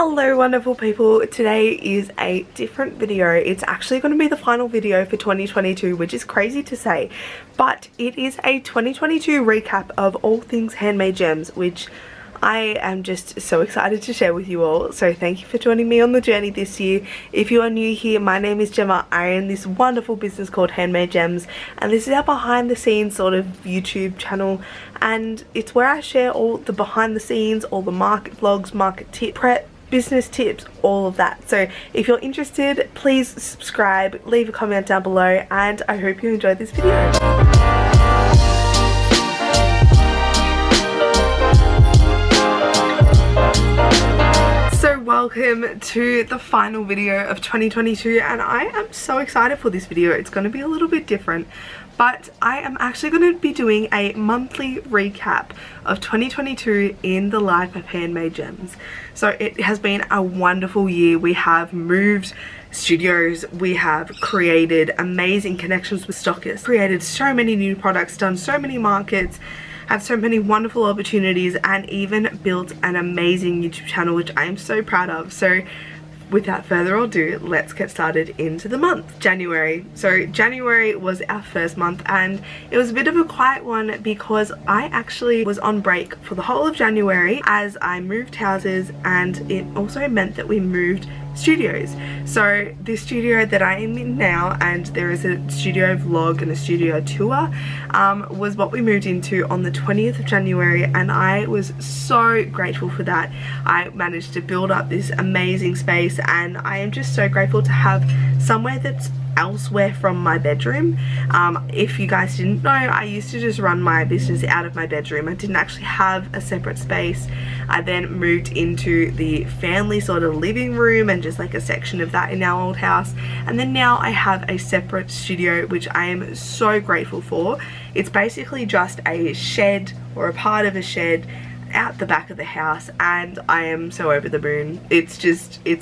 Hello wonderful people, today is a different video. It's actually going to be the final video for 2022, which is crazy to say, but it is a 2022 recap of all things handmade gems, which I am just so excited to share with you all. So thank you for joining me on the journey this year. If you are new here, my name is Jemma. I own this wonderful business called Handmade Jems, and this is our behind the scenes sort of YouTube channel, and it's where I share all the behind the scenes, all the market vlogs, market tip prep, business tips, all of that. So if you're interested, please subscribe, leave a comment down below, and I hope you enjoyed this video. So welcome to the final video of 2022, and I am so excited for this video. It's going to be a little bit different, but I am actually going to be doing a monthly recap of 2022 in the life of Handmade Jems. So it has been a wonderful year. We have moved studios, we have created amazing connections with stockists, created so many new products, done so many markets, had so many wonderful opportunities, and even built an amazing YouTube channel, which I am so proud of. So without further ado, let's get started into the month. January. So January was our first month, and it was a bit of a quiet one because I actually was on break for the whole of January as I moved houses, and it also meant that we moved studios. So this studio that I am in now, and there is a studio vlog and a studio tour, was what we moved into on the 20th of January, and I was so grateful for that. I managed to build up this amazing space, and I am just so grateful to have somewhere that's elsewhere from my bedroom. If you guys didn't know, I used to just run my business out of my bedroom. I didn't actually have a separate space. I then moved into the family sort of living room and just like a section of that in our old house, and then now I have a separate studio, which I am so grateful for. It's basically just a shed, or a part of a shed, out the back of the house, and I am so over the moon. It's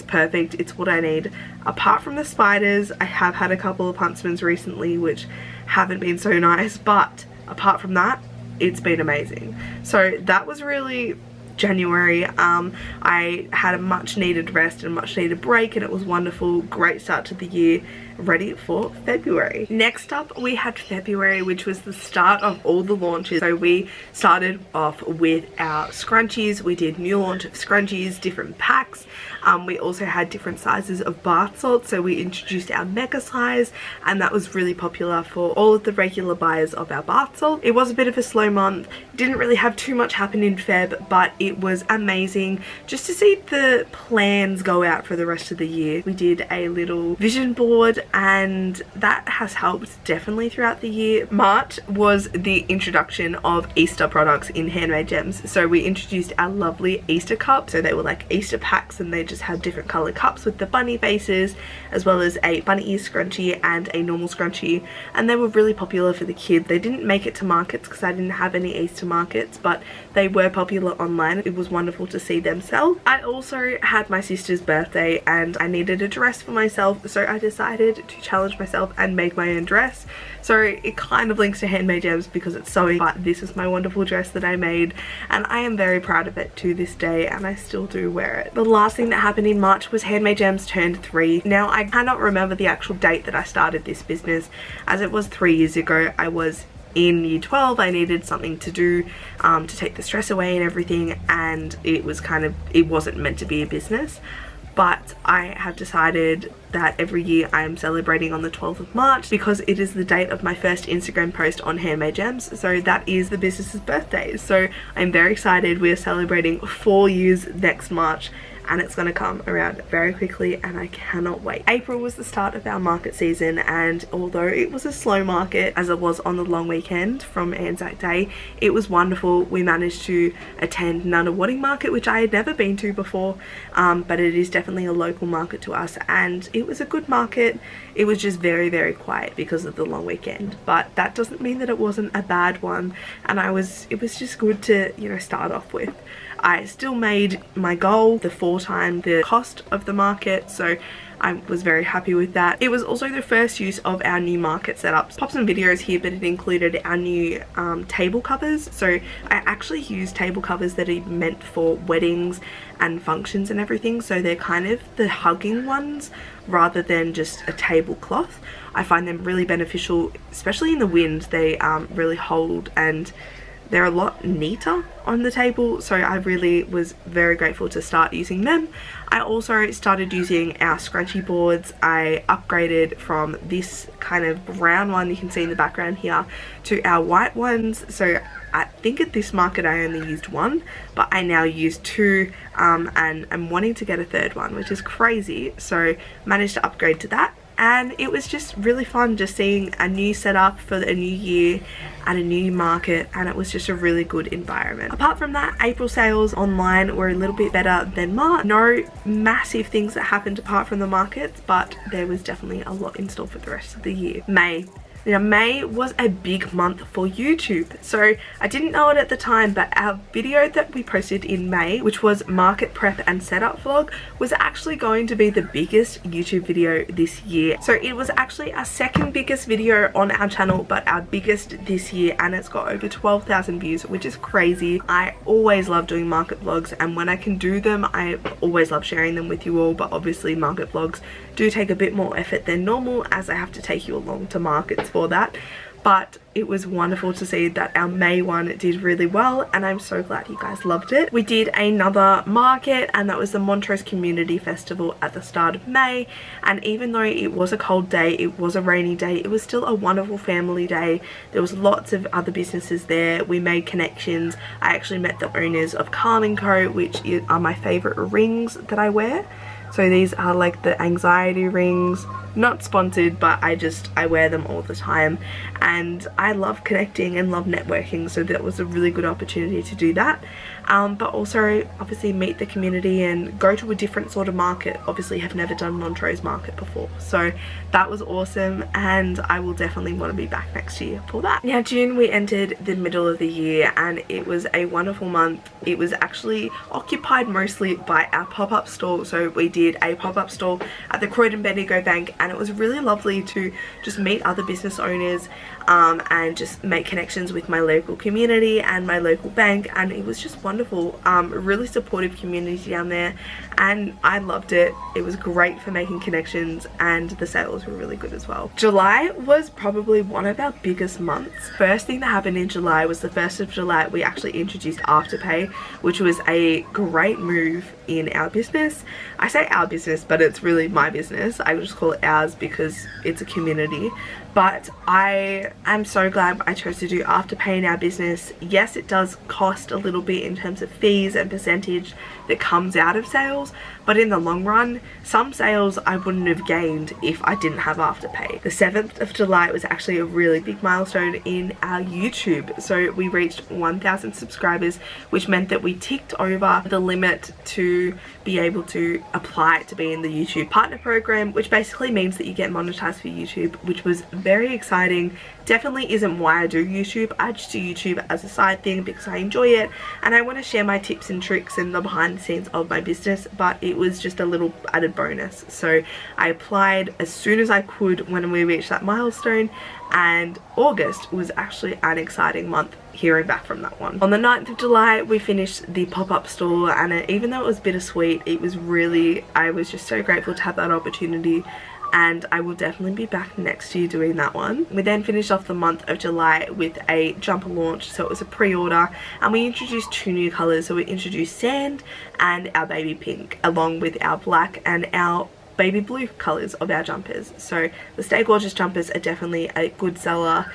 perfect. It's what I need. Apart from the spiders, I have had a couple of huntsmans recently which haven't been so nice, but apart from that, it's been amazing. So that was really January. I had a much needed rest and much needed break, and it was wonderful. Great start to the year. Ready for February. Next up, we had February, which was the start of all the launches. So we started off with our scrunchies. We did new launch of scrunchies, different packs. We also had different sizes of bath salts, so we introduced our mega size, and that was really popular for all of the regular buyers of our bath salt. It was a bit of a slow month. Didn't really have too much happen in Feb, but it was amazing just to see the plans go out for the rest of the year. We did a little vision board, and that has helped definitely throughout the year. March was the introduction of Easter products in Handmade Jems. So we introduced our lovely Easter cups. So they were like Easter packs, and they just had different colored cups with the bunny faces, as well as a bunny ear scrunchie and a normal scrunchie, and they were really popular for the kids. They didn't make it to markets because I didn't have any Easter markets, but they were popular online. It was wonderful to see them sell. I also had my sister's birthday, and I needed a dress for myself, so I decided to challenge myself and make my own dress. So it kind of links to Handmade Jems because it's sewing, but this is my wonderful dress that I made, and I am very proud of it to this day, and I still do wear it. The last thing that happened in March was Handmade Jems turned 3. Now I cannot remember the actual date that I started this business, as it was 3 years ago. I was in year 12. I needed something to do to take the stress away and everything, and it wasn't meant to be a business. But I have decided that every year I am celebrating on the 12th of March because it is the date of my first Instagram post on Handmade Jems. So that is the business's birthday. So I'm very excited. We are celebrating 4 years next March, and it's going to come around very quickly, and I cannot wait. April was the start of our market season, and although it was a slow market as it was on the long weekend from Anzac Day, it was wonderful. We managed to attend Nunawading Market, which I had never been to before, but it is definitely a local market to us, and it was a good market. It was just very, very quiet because of the long weekend, but that doesn't mean that it wasn't a bad one, and it was just good to, you know, start off with. I still made my goal, the 4 times the cost of the market, so I was very happy with that. It was also the first use of our new market setups. Pop some videos here, but it included our new table covers. So I actually use table covers that are meant for weddings and functions and everything. So they're kind of the hugging ones rather than just a tablecloth. I find them really beneficial, especially in the wind. They really hold and they're a lot neater on the table, so I really was very grateful to start using them. I also started using our scrunchy boards. I upgraded from this kind of brown one you can see in the background here to our white ones. So I think at this market I only used 1, but I now use 2 and I'm wanting to get a 3rd one, which is crazy. So managed to upgrade to that. And it was just really fun just seeing a new setup for a new year at a new market, and it was just a really good environment. Apart from that, April sales online were a little bit better than March. No massive things that happened apart from the markets, but there was definitely a lot in store for the rest of the year. May. Now, May was a big month for YouTube. So I didn't know it at the time, but our video that we posted in May, which was market prep and setup vlog, was actually going to be the biggest YouTube video this year. So it was actually our 2nd biggest video on our channel, but our biggest this year, and it's got over 12,000 views, which is crazy. I always love doing market vlogs, and when I can do them, I always love sharing them with you all, but obviously market vlogs do take a bit more effort than normal, as I have to take you along to markets for that. But it was wonderful to see that our May one did really well, and I'm so glad you guys loved it. We did another market, and that was the Montrose Community Festival at the start of May, and even though it was a cold day, it was a rainy day, it was still a wonderful family day. There was lots of other businesses there. We made connections. I actually met the owners of Carl & Co, which are my favorite rings that I wear. So these are like the anxiety rings, not sponsored, but I wear them all the time, and I love connecting and love networking, so that was a really good opportunity to do that. But also obviously meet the community and go to a different sort of market. Obviously have never done Montrose market before, so that was awesome, and I will definitely want to be back next year for that. Now June, we entered the middle of the year, and it was a wonderful month. It was actually occupied mostly by our pop-up store. So we did a pop-up store at the Croydon Bendigo Bank, and it was really lovely to just meet other business owners and just make connections with my local community and my local bank, and it was just wonderful. Really supportive community down there, and I loved it. It was great for making connections, and the sales were really good as well. July was probably one of our biggest months. First thing that happened in July was the 1st of July we actually introduced Afterpay, which was a great move in our business. I say our business, but it's really my business. I just call it ours because it's a community. But I am so glad I chose to do Afterpay in our business. Yes, it does cost a little bit in terms of fees and percentage that comes out of sales, but in the long run, some sales I wouldn't have gained if I didn't have Afterpay. The 7th of July was actually a really big milestone in our YouTube. So we reached 1,000 subscribers, which meant that we ticked over the limit to be able to apply to be in the YouTube partner program, which basically means that you get monetized for YouTube, which was very exciting. Definitely isn't why I do YouTube. I just do YouTube as a side thing because I enjoy it and I want to share my tips and tricks and the behind the scenes of my business, but it was just a little added bonus. So I applied as soon as I could when we reached that milestone, and August was actually an exciting month hearing back from that one. On the 9th of July we finished the pop-up store, and even though it was bittersweet, it was really, I was just so grateful to have that opportunity, and I will definitely be back next year doing that one. We then finished off the month of July with a jumper launch, so it was a pre-order, and we introduced 2 new colours. So we introduced sand and our baby pink, along with our black and our baby blue colours of our jumpers. So the Stay Gorgeous jumpers are definitely a good seller,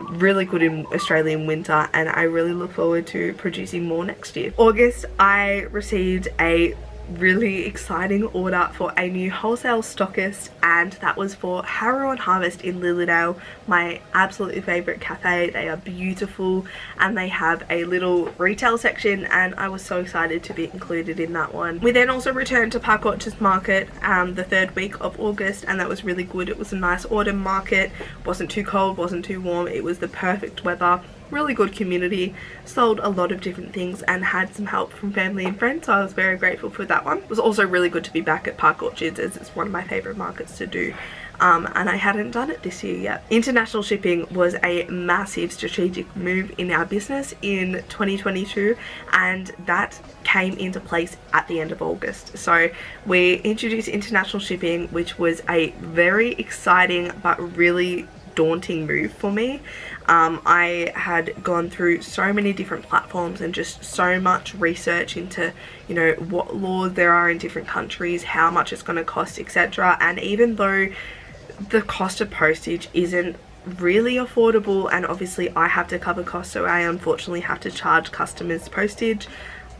really good in Australian winter, and I really look forward to producing more next year. August, I received a really exciting order for a new wholesale stockist, and that was for Harrow and Harvest in Lilydale, my absolutely favourite cafe. They are beautiful and they have a little retail section, and I was so excited to be included in that one. We then also returned to Park Orchards Market the 3rd week of August, and that was really good. It was a nice autumn market, wasn't too cold, wasn't too warm, it was the perfect weather. really good community, sold a lot of different things and had some help from family and friends, so I was very grateful for that one. It was also really good to be back at Park Orchards, as it's one of my favourite markets to do. And I hadn't done it this year yet. International shipping was a massive strategic move in our business in 2022, and that came into place at the end of August. So we introduced international shipping, which was a very exciting but really daunting move for me. I had gone through so many different platforms and just so much research into, you know, what laws there are in different countries, how much it's going to cost, etc. And even though the cost of postage isn't really affordable, and obviously I have to cover costs, so I unfortunately have to charge customers postage,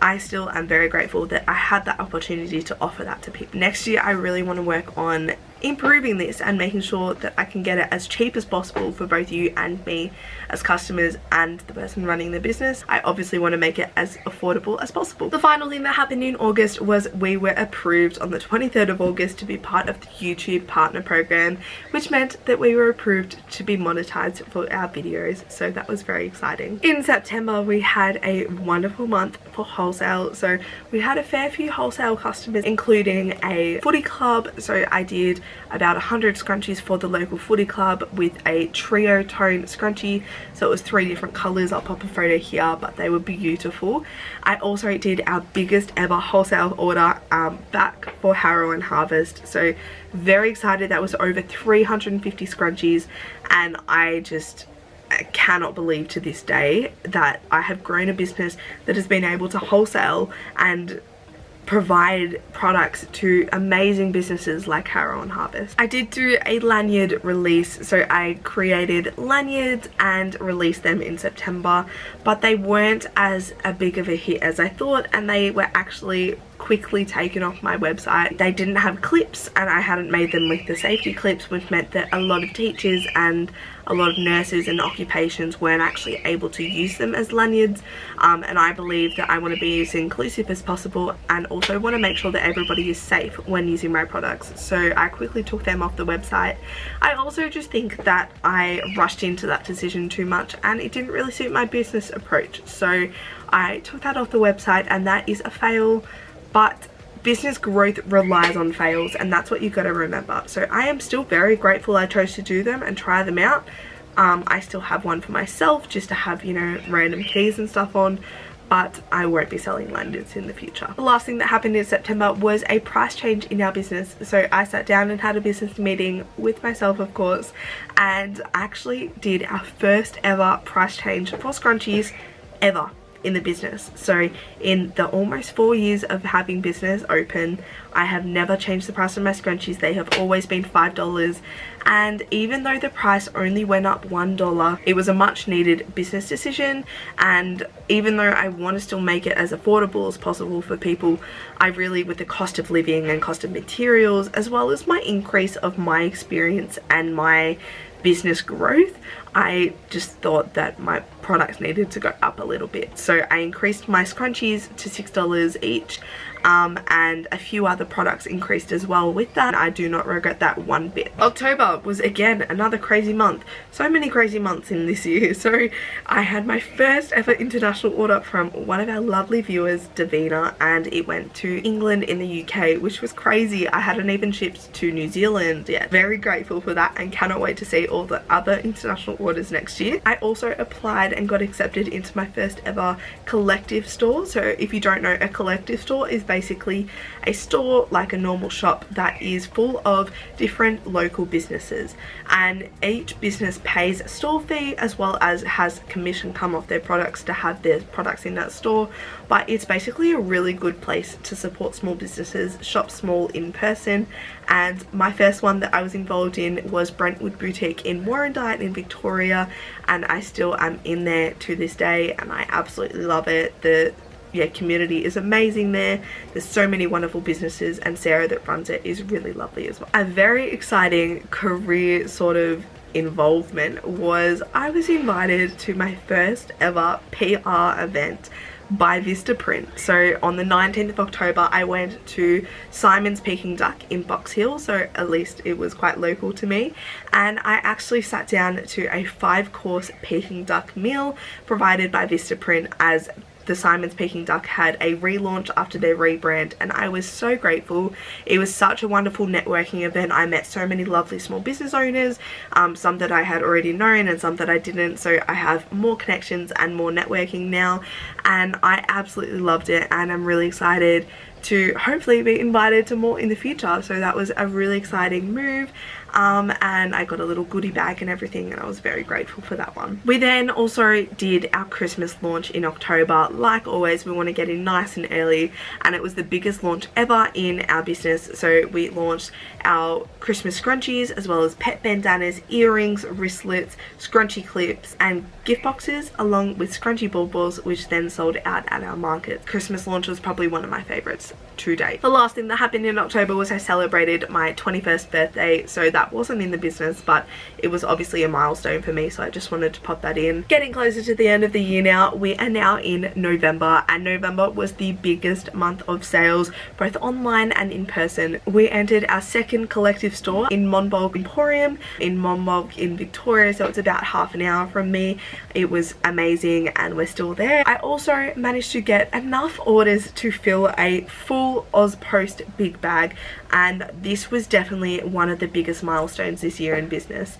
I still am very grateful that I had that opportunity to offer that to people. Next year I really want to work on improving this and making sure that I can get it as cheap as possible for both you and me as customers and the person running the business. I obviously want to make it as affordable as possible. The final thing that happened in August was we were approved on the 23rd of August to be part of the YouTube partner program, which meant that we were approved to be monetized for our videos, so that was very exciting. In September we had a wonderful month for wholesale, so we had a fair few wholesale customers, including a footy club. So I did about 100 scrunchies for the local footy club with a trio tone scrunchie, so it was 3 different colors. I'll pop a photo here, but they were beautiful. I also did our biggest ever wholesale order back for Harrow and Harvest, so very excited. That was over 350 scrunchies, and I cannot believe to this day that I have grown a business that has been able to wholesale and provide products to amazing businesses like Harrow and Harvest. I did do a lanyard release, so I created lanyards and released them in September, but they weren't as big of a hit as I thought, and they were actually quickly taken off my website. They didn't have clips, and I hadn't made them with the safety clips, which meant that a lot of teachers and a lot of nurses and occupations weren't actually able to use them as lanyards, and I believe that I want to be as inclusive as possible and also want to make sure that everybody is safe when using my products, so I quickly took them off the website. I also just think that I rushed into that decision too much and it didn't really suit my business approach, so I took that off the website, and that is a fail. But business growth relies on fails, and that's what you've got to remember. So I am still very grateful I chose to do them and try them out. I still have one for myself just to have, you know, random keys and stuff on, but I won't be selling lanyards in the future. The last thing that happened in September was a price change in our business. So I sat down and had a business meeting with myself, of course, and actually did our first ever price change for scrunchies ever in the business. So in the almost 4 years of having business open, I have never changed the price of my scrunchies. They have always been $5, and even though the price only went up $1, it was a much needed business decision, and even though I want to still make it as affordable as possible for people, I really, with the cost of living and cost of materials, as well as my increase of my experience and my business growth, I just thought that my products needed to go up a little bit. So I increased my scrunchies to $6 each, and a few other products increased as well with that. I do not regret that one bit. October was again another crazy month. So many crazy months in this year. So I had my first ever international order from one of our lovely viewers, Davina, and it went to England in the UK, which was crazy. I hadn't even shipped to New Zealand yet. Very grateful for that and cannot wait to see all the other international orders next year. I also applied and got accepted into my first ever collective store. So if you don't know, a collective store is basically a store like a normal shop that is full of different local businesses, and each business pays a store fee as well as has commission come off their products to have their products in that store. But it's basically a really good place to support small businesses, shop small in person. And my first one that I was involved in was Brentwood Boutique in Warrandyte in Victoria, and I still am in there to this day, and I absolutely love it. The community is amazing there. There's so many wonderful businesses, and Sarah that runs it is really lovely as well. A very exciting career sort of involvement was I was invited to my first ever PR event by Vistaprint. So on the 19th of October I went to Simon's Peking Duck in Box Hill, so at least it was quite local to me, and I actually sat down to a 5-course Peking Duck meal provided by Vistaprint, as the Simon's Peking Duck had a relaunch after their rebrand, and I was so grateful. It was such a wonderful networking event. I met so many lovely small business owners, some that I had already known and some that I didn't, so I have more connections and more networking now, and I absolutely loved it, and I'm really excited to hopefully be invited to more in the future. So that was a really exciting move, and I got a little goodie bag and everything, and I was very grateful for that one. We then also did our Christmas launch in October. Like always, we want to get in nice and early, and it was the biggest launch ever in our business. So we launched our Christmas scrunchies, as well as pet bandanas, earrings, wristlets, scrunchie clips and gift boxes, along with scrunchie baubles, which then sold out at our market. Christmas launch was probably one of my favorites to date. The last thing that happened in October was I celebrated my 21st birthday, so that wasn't in the business, but it was obviously a milestone for me, so I just wanted to pop that in. Getting closer to the end of the year now, we are now in November, and November was the biggest month of sales, both online and in person. We entered our second collective store in Monbulk Emporium in Monbulk in Victoria, so it's about half an hour from me. It was amazing, and we're still there. I also managed to get enough orders to fill a full Ozpost big bag, and this was definitely one of the biggest milestones this year in business.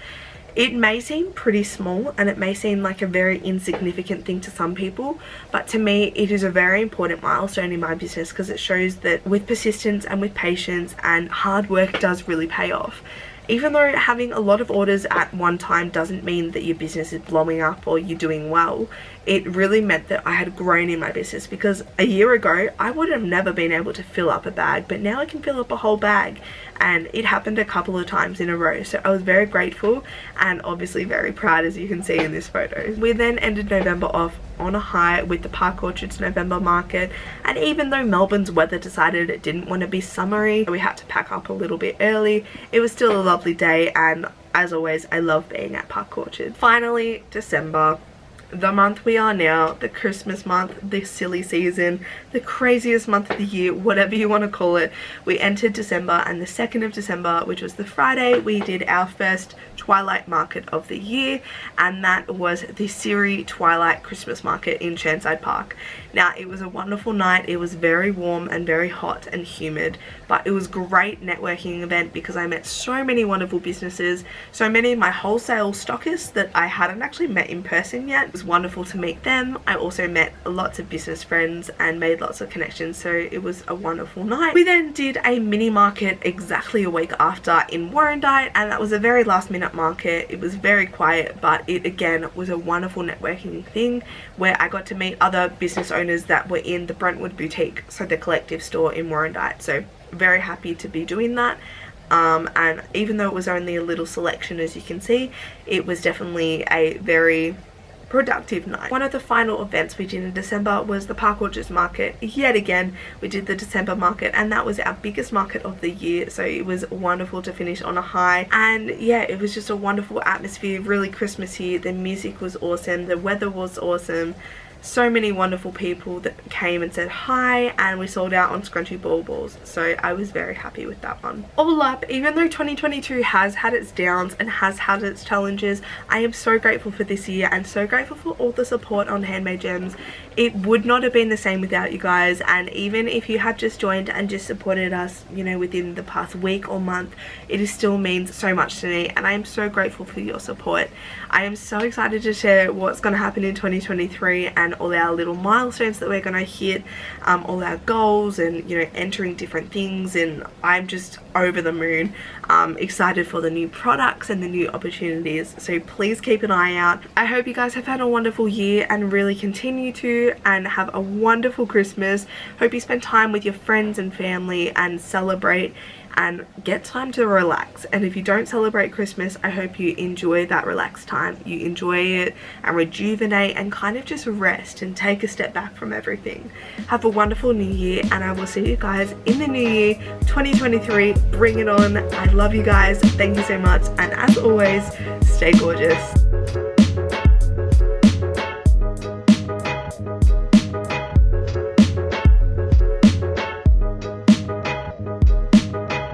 It may seem pretty small, and it may seem like a very insignificant thing to some people, but to me it is a very important milestone in my business, because it shows that with persistence and with patience and hard work does really pay off. Even though having a lot of orders at one time doesn't mean that your business is blowing up or you're doing well, it really meant that I had grown in my business, because a year ago I would have never been able to fill up a bag, but now I can fill up a whole bag, and it happened a couple of times in a row. So I was very grateful and obviously very proud, as you can see in this photo. We then ended November off on a high with the Park Orchards November market, and even though Melbourne's weather decided it didn't want to be summery, we had to pack up a little bit early. It was still a lovely day, and as always I love being at Park Orchard. Finally, December, the month we are now, the Christmas month, the silly season, the craziest month of the year, whatever you want to call it. We entered December, and the 2nd of December, which was the Friday, we did our first Twilight market of the year, and that was the Siri Twilight Christmas market in Chermside Park. Now, it was a wonderful night. It was very warm and very hot and humid, but it was a great networking event because I met so many wonderful businesses, so many of my wholesale stockists that I hadn't actually met in person yet. It was wonderful to meet them. I also met lots of business friends and made lots of connections, so it was a wonderful night. We then did a mini market exactly a week after in Warrandyte, and that was a very last minute market. It was very quiet, but it again was a wonderful networking thing where I got to meet other business owners that were in the Brentwood Boutique, so the collective store in Warrandyte. So very happy to be doing that. And even though it was only a little selection, as you can see, it was definitely a very productive night. One of the final events we did in December was the Park Orchards market. Yet again, we did the December market, and that was our biggest market of the year, so it was wonderful to finish on a high. And yeah, it was just a wonderful atmosphere, really Christmassy. The music was awesome, the weather was awesome. So many wonderful people that came and said hi, and we sold out on scrunchy baubles, so I was very happy with that one. All up, even though 2022 has had its downs and has had its challenges, I am so grateful for this year and so grateful for all the support on Handmade Jems. It would not have been the same without you guys, and even if you had just joined and just supported us, you know, within the past week or month, it still means so much to me, and I am so grateful for your support. I am so excited to share what's going to happen in 2023 and all our little milestones that we're going to hit, all our goals, and you know, entering different things, and I'm just over the moon, excited for the new products and the new opportunities, so please keep an eye out. I hope you guys have had a wonderful year and really continue to, and have a wonderful Christmas. Hope you spend time with your friends and family and celebrate and get time to relax. And if you don't celebrate Christmas, I hope you enjoy that relaxed time. You enjoy it and rejuvenate and kind of just rest and take a step back from everything. Have a wonderful new year, and I will see you guys in the new year 2023. Bring it on. I love you guys. Thank you so much, and as always, stay gorgeous.